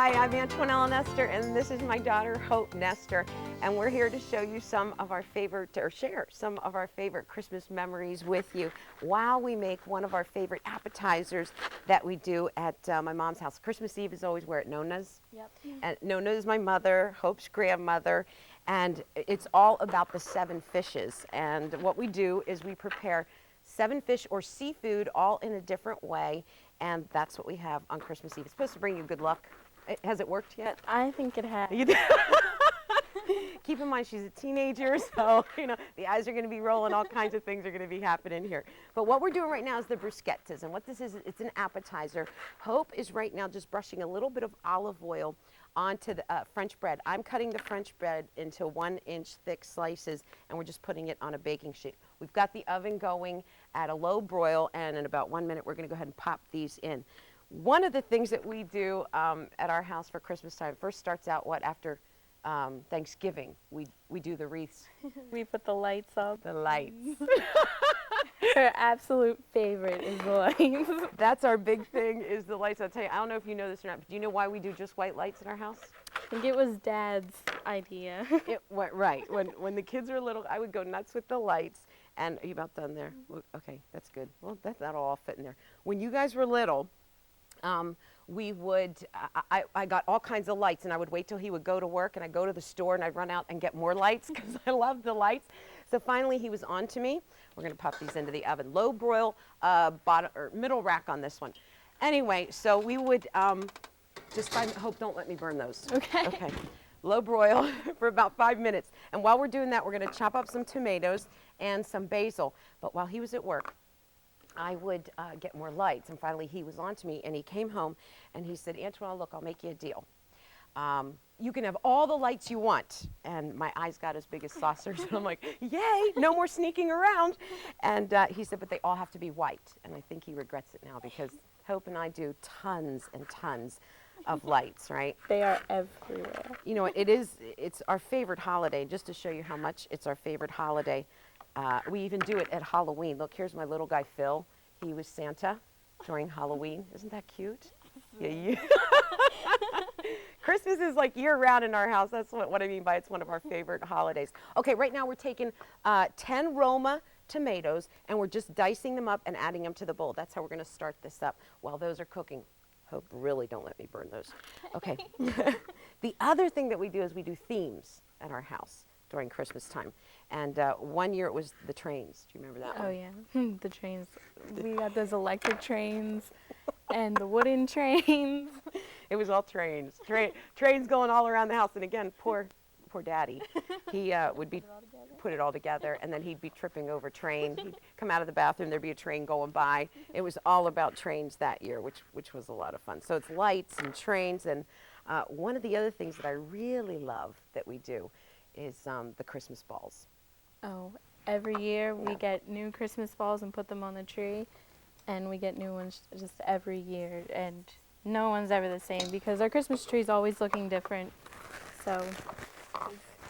Hi, I'm Antonella Nestor, and this is my daughter, Hope Nestor, and we're here to show you some of our favorite, or share some of our favorite Christmas memories with you while we make one of our favorite appetizers that we do at my mom's house. Christmas Eve is always where at Nona's. Yep. And Nona is my mother, Hope's grandmother, and it's all about the 7 fishes. And what we do is we prepare 7 fish or seafood all in a different way, and that's what we have on Christmas Eve. It's supposed to bring you good luck. Has it worked yet? I think it has. Keep in mind she's a teenager, so the eyes are going to be rolling, all kinds of things are going to be happening here. But what we're doing right now is the bruschettas, and what this is, it's an appetizer. Hope is right now just brushing a little bit of olive oil onto the French bread. I'm cutting the French bread into 1-inch thick slices, and we're just putting it on a baking sheet. We've got the oven going at a low broil, and in about 1 minute we're going to go ahead and pop these in. One of the things that we do at our house for Christmas time first starts out after Thanksgiving. We do the wreaths. We put the lights up. The lights. Her absolute favorite is the lights. That's our big thing, is the lights. I'll tell you, I don't know if you know this or not, but do you know why we do just white lights in our house? I think it was Dad's idea. Right. When the kids are little, I would go nuts with the lights. And are you about done there? Okay, that's good. Well, that'll all fit in there. When you guys were little, we would, I got all kinds of lights, and I would wait till he would go to work, and I'd go to the store, and I'd run out and get more lights because I loved the lights. So finally he was on to me. We're going to pop these into the oven. Low broil, bottom or middle rack on this one. Anyway, so we would Hope, don't let me burn those. Okay. Okay. Low broil for about 5 minutes. And while we're doing that, we're going to chop up some tomatoes and some basil. But while he was at work, I would get more lights, and finally he was on to me, and he came home and he said, Antoine, look, I'll make you a deal. You can have all the lights you want. And my eyes got as big as saucers, and I'm like, yay, no more sneaking around. And he said, but they all have to be white. And I think he regrets it now, because Hope and I do tons and tons of lights, right? They are everywhere. You know, it's our favorite holiday. Just to show you how much it's our favorite holiday, we even do it at Halloween. Look, here's my little guy, Phil. He was Santa during Halloween. Isn't that cute? Yeah. Christmas is like year-round in our house. That's what I mean by it's one of our favorite holidays. Okay, right now we're taking 10 Roma tomatoes, and we're just dicing them up and adding them to the bowl. That's how we're going to start this up while those are cooking. Hope, really don't let me burn those. Okay. The other thing that we do is we do themes at our house during Christmas time. And 1 year it was the trains. Do you remember that one? Oh, yeah. The trains. We got those electric trains and the wooden trains. It was all trains. Trains going all around the house. And again, poor Daddy. He would put it all together, and then he'd be tripping over train. He'd come out of the bathroom, there'd be a train going by. It was all about trains that year, which was a lot of fun. So it's lights and trains, and one of the other things that I really love that we do is the Christmas balls. Oh, every year we get new Christmas balls and put them on the tree, and we get new ones just every year, and no one's ever the same because our Christmas tree is always looking different. So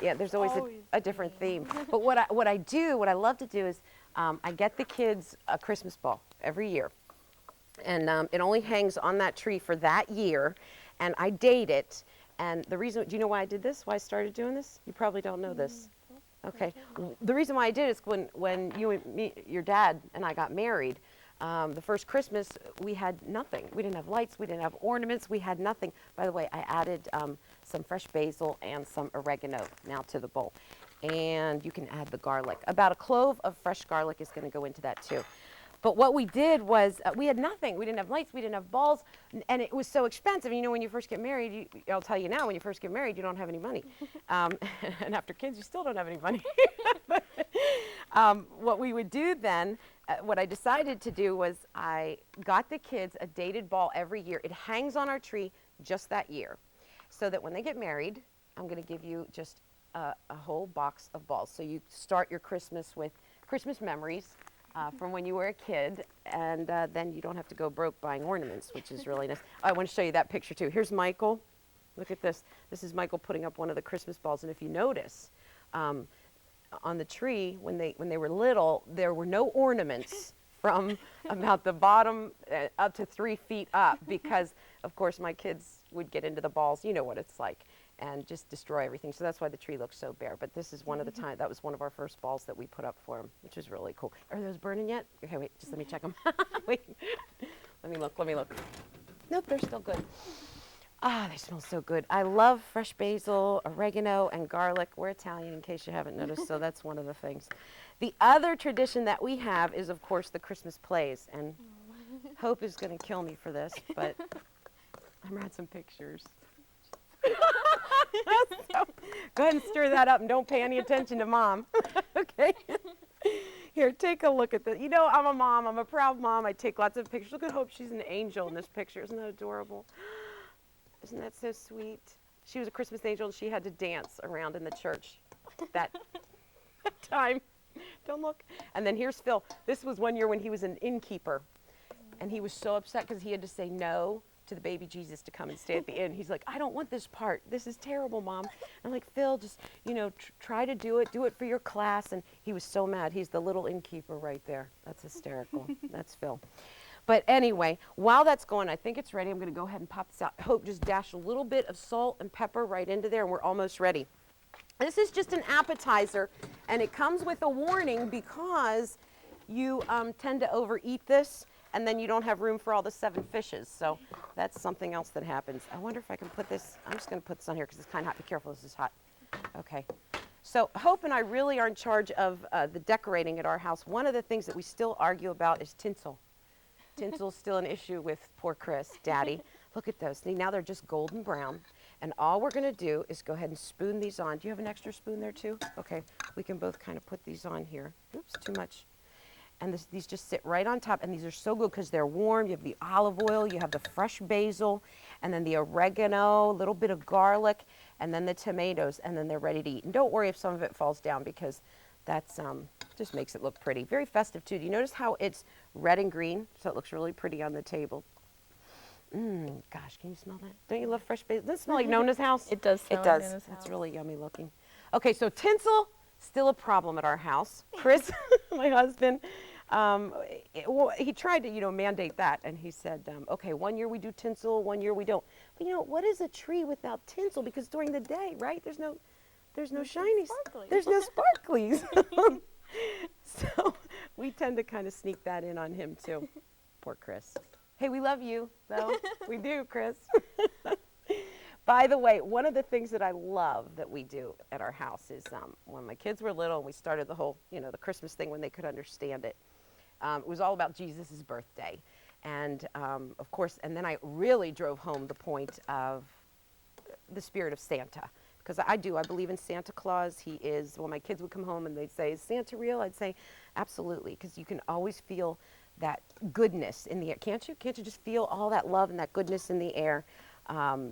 yeah, there's always a different theme. But what I love to do is I get the kids a Christmas ball every year, and it only hangs on that tree for that year, and I date it. And the reason, do you know why I did this? Why I started doing this? You probably don't know this. Okay. The reason why I did it is when your dad and I got married, the first Christmas, we had nothing. We didn't have lights, we didn't have ornaments, we had nothing. By the way, I added some fresh basil and some oregano now to the bowl. And you can add the garlic. About a clove of fresh garlic is going to go into that too. But what we did was, we had nothing. We didn't have lights, we didn't have balls, and it was so expensive. You know, when you first get married, I'll tell you now, when you first get married, you don't have any money. And after kids, you still don't have any money. But, what we would do then, what I decided to do was I got the kids a dated ball every year. It hangs on our tree just that year, so that when they get married, I'm going to give you just a whole box of balls. So you start your Christmas with Christmas memories from when you were a kid, and then you don't have to go broke buying ornaments, which is really nice. I want to show you that picture too. Here's Michael. Look at this. This is Michael putting up one of the Christmas balls, and if you notice, on the tree, when they were little, there were no ornaments from about the bottom up to 3 feet up, because of course my kids, would get into the balls. You know what it's like, and just destroy everything. So that's why the tree looks so bare. But this is one of the time. That was one of our first balls that we put up for him, which was really cool. Are those burning yet? Okay, wait. Just let me check them. Wait. Let me look. Let me look. Nope, they're still good. Ah, they smell so good. I love fresh basil, oregano, and garlic. We're Italian, in case you haven't noticed, so that's one of the things. The other tradition that we have is, of course, the Christmas plays. And Hope is going to kill me for this, but I brought some pictures. So, go ahead and stir that up and don't pay any attention to Mom. Okay? Here, take a look at this. You know, I'm a mom. I'm a proud mom. I take lots of pictures. Look at Hope. She's an angel in this picture. Isn't that adorable? Isn't that so sweet? She was a Christmas angel, and she had to dance around in the church that time. Don't look. And then here's Phil. This was one year when he was an innkeeper, and he was so upset because he had to say no to the baby Jesus to come and stay at the inn. He's like, I don't want this part. This is terrible, Mom. I'm like, Phil, just, you know, try to do it. Do it for your class. And he was so mad. He's the little innkeeper right there. That's hysterical. That's Phil. But anyway, while that's going, I think it's ready. I'm going to go ahead and pop this out. Hope just dash a little bit of salt and pepper right into there, and we're almost ready. This is just an appetizer, and it comes with a warning because you tend to overeat this, and then you don't have room for all the 7 fishes. So that's something else that happens. I wonder if I can put this, I'm just going to put this on here because it's kind of hot. Be careful, this is hot. Okay. So Hope and I really are in charge of the decorating at our house. One of the things that we still argue about is tinsel. Tinsel's still an issue with poor Chris, Daddy. Look at those. See, now they're just golden brown. And all we're going to do is go ahead and spoon these on. Do you have an extra spoon there too? Okay, we can both kind of put these on here. Oops, too much. And these just sit right on top. And these are so good because they're warm. You have the olive oil, you have the fresh basil, and then the oregano, a little bit of garlic, and then the tomatoes, and then they're ready to eat. And don't worry if some of it falls down because that's just makes it look pretty. Very festive too. Do you notice how it's red and green? So it looks really pretty on the table. Gosh, can you smell that? Don't you love fresh basil? Does it smell like Nona's house? It does smell like Nona's house. It's really yummy looking. Okay, so tinsel, still a problem at our house. Chris, my husband, he tried to, you know, mandate that, and he said, okay, one year we do tinsel, one year we don't. But you know, what is a tree without tinsel? Because during the day, right, there's no shinies. There's no sparklies. So we tend to kind of sneak that in on him too. Poor Chris. Hey, we love you, though. We do, Chris. By the way, one of the things that I love that we do at our house is when my kids were little and we started the whole, you know, the Christmas thing when they could understand it. It was all about Jesus' birthday. And of course, and then I really drove home the point of the spirit of Santa. Because I believe in Santa Claus. He is, when my kids would come home and they'd say, is Santa real? I'd say, absolutely, because you can always feel that goodness in the air. Can't you? Can't you just feel all that love and that goodness in the air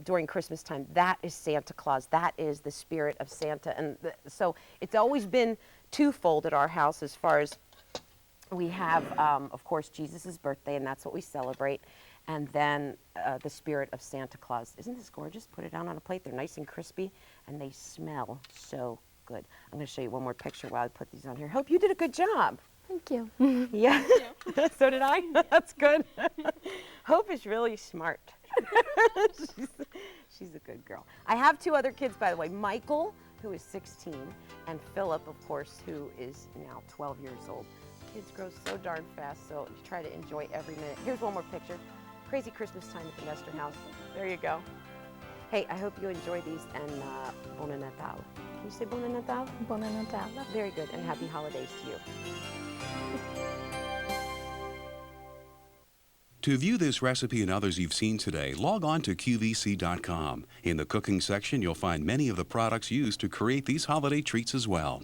during Christmas time? That is Santa Claus. That is the spirit of Santa. And so it's always been twofold at our house as far as we have, of course, Jesus' birthday, and that's what we celebrate. And then the spirit of Santa Claus. Isn't this gorgeous? Put it down on a plate. They're nice and crispy, and they smell so good. I'm going to show you one more picture while I put these on here. Hope you did a good job. Thank you. Yeah, so did I. That's good. Hope is really smart. She's a good girl. I have 2 other kids, by the way. Michael, who is 16, and Philip, of course, who is now 12 years old. Kids grow so darn fast, so you try to enjoy every minute. Here's one more picture. Crazy Christmas time at the Nestor house. There you go. Hey, I hope you enjoy these, and Bon Natal. Can you say Bon Natal? Bon Natal. Very good, and happy holidays to you. To view this recipe and others you've seen today, log on to QVC.com. In the cooking section, you'll find many of the products used to create these holiday treats as well.